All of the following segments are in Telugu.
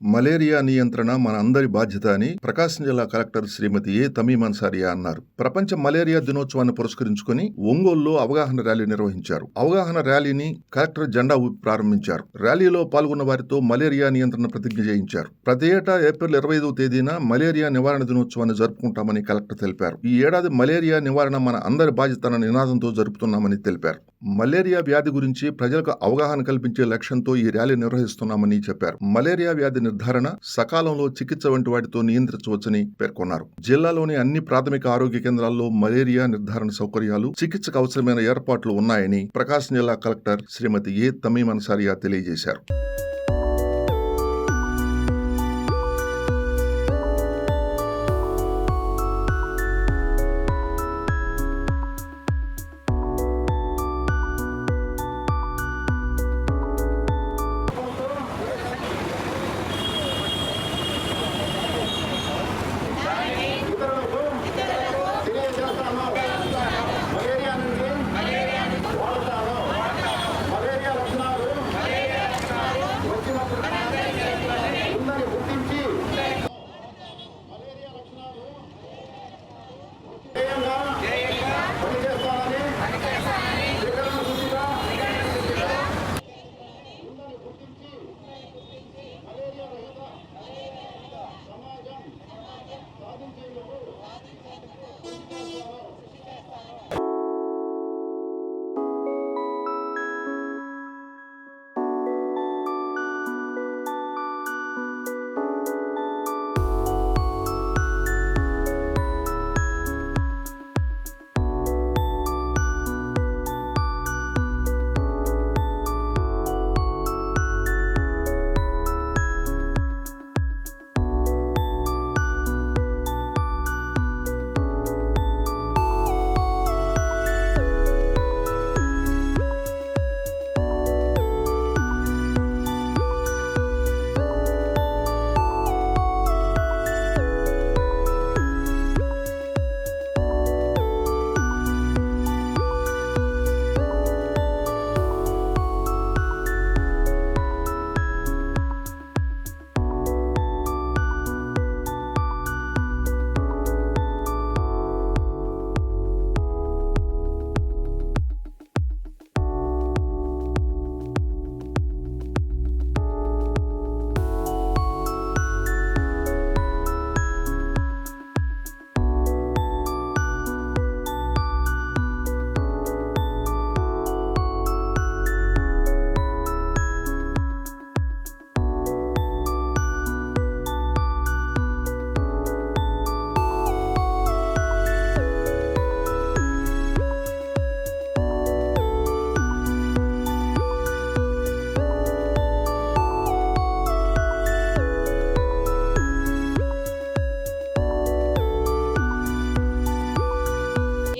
మలేరియా నియంత్రణ మన అందరి బాధ్యత అని ప్రకాశం జిల్లా కలెక్టర్ శ్రీమతి ఏ తమీమ్ అన్సారియా అన్నారు. ప్రపంచ మలేరియా దినోత్సవాన్ని పురస్కరించుకుని ఒంగోలులో అవగాహన ర్యాలీ నిర్వహించారు. అవగాహన ర్యాలీని కలెక్టర్ జెండా ఊపి ప్రారంభించారు. ర్యాలీలో పాల్గొన్న వారితో మలేరియా నియంత్రణ ప్రతిజ్ఞ చేయించారు. ప్రతి ఏటా ఏప్రిల్ 25వ తేదీన మలేరియా నివారణ దినోత్సవాన్ని జరుపుకుంటామని కలెక్టర్ తెలిపారు. ఈ ఏడాది మలేరియా నివారణ మన అందరి బాధ్యత అన్న నినాదంతో జరుపుతున్నామని తెలిపారు. మలేరియా వ్యాధి గురించి ప్రజలకు అవగాహన కల్పించే లక్ష్యంతో ఈ ర్యాలీ నిర్వహిస్తున్నామని చెప్పారు. మలేరియా వ్యాధి నిర్ధారణ, సకాలంలో చికిత్స వంటి వాటితో నియంత్రించవచ్చని పేర్కొన్నారు. జిల్లాలోని అన్ని ప్రాథమిక ఆరోగ్య కేంద్రాల్లో మలేరియా నిర్ధారణ సౌకర్యాలు, చికిత్సకు అవసరమైన ఏర్పాట్లు ఉన్నాయని ప్రకాశం జిల్లా కలెక్టర్ శ్రీమతి ఏ తమీమ్ అన్సారియా తెలియజేశారు.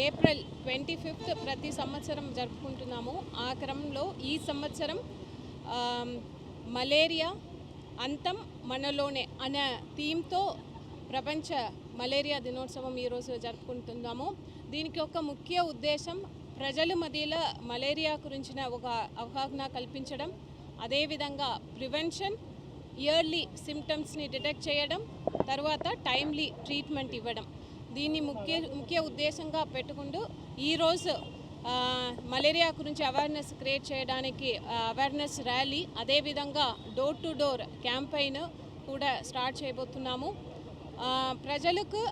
ఏప్రిల్ 25th ప్రతి సంవత్సరం జరుపుకుంటున్నాము. ఆ క్రమంలో ఈ సంవత్సరం మలేరియా అంతం మనలోనే అనే థీమ్తో ప్రపంచ మలేరియా దినోత్సవం ఈరోజు జరుపుకుంటున్నాము. దీనికి ఒక ముఖ్య ఉద్దేశం ప్రజల మధ్యలో మలేరియా గురించిన ఒక అవగాహన కల్పించడం, అదేవిధంగా ప్రివెన్షన్, ఇయర్లీ సిమ్టమ్స్ని డిటెక్ట్ చేయడం, తర్వాత టైమ్లీ ట్రీట్మెంట్ ఇవ్వడం. దీన్ని ముఖ్య ఉద్దేశంగా పెట్టుకుంటూ ఈరోజు మలేరియా గురించి అవేర్నెస్ క్రియేట్ చేయడానికి అవేర్నెస్ ర్యాలీ, అదేవిధంగా డోర్ టు డోర్ క్యాంపెయిన్ కూడా స్టార్ట్ చేయబోతున్నాము. ప్రజలకు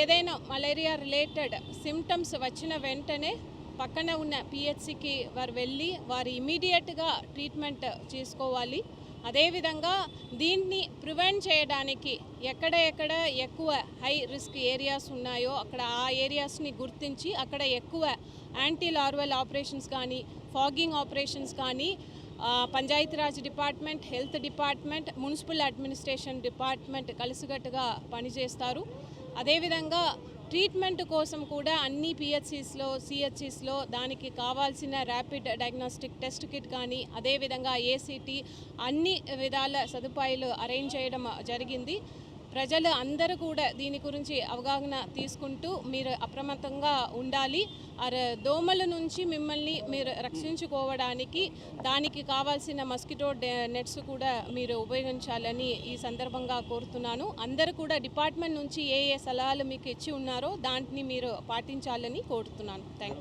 ఏదైనా మలేరియా రిలేటెడ్ సిమ్టమ్స్ వచ్చిన వెంటనే పక్కన ఉన్న పిహెచ్సికి వారు వెళ్ళి వారు ఇమీడియట్గా ట్రీట్మెంట్ చేసుకోవాలి. అదేవిధంగా దీన్ని ప్రివెంట్ చేయడానికి ఎక్కడ ఎక్కువ హై రిస్క్ ఏరియాస్ ఉన్నాయో అక్కడ ఆ ఏరియాస్ని గుర్తించి అక్కడ ఎక్కువ యాంటీ లార్వల్ ఆపరేషన్స్ కానీ, ఫాగింగ్ ఆపరేషన్స్ కానీ Panchayati Raj department, health department, municipal administration department కలిసికట్టుగా పనిచేస్తారు. అదేవిధంగా ట్రీట్మెంట్ కోసం కూడా అన్ని పిహెచ్సిస్లో, సిహెచ్సిస్లో దానికి కావాల్సిన ర్యాపిడ్ డయాగ్నోస్టిక్ టెస్ట్ కిట్ కానీ, అదేవిధంగా ఏసీటీ అన్ని విధాల సదుపాయాలు అరేంజ్ చేయడం జరిగింది. ప్రజలు అందరూ కూడా దీని గురించి అవగాహన తీసుకుంటూ మీరు అప్రమత్తంగా ఉండాలి. దోమల నుంచి మిమ్మల్ని మీరు రక్షించుకోవడానికి దానికి కావాల్సిన మస్కిటో నెట్స్ కూడా మీరు ఉపయోగించాలని ఈ సందర్భంగా కోరుతున్నాను. అందరూ కూడా డిపార్ట్మెంట్ నుంచి ఏ సలహాలు మీకు ఇచ్చి ఉన్నారో దాన్ని మీరు పాటించాలని కోరుతున్నాను. Thank you.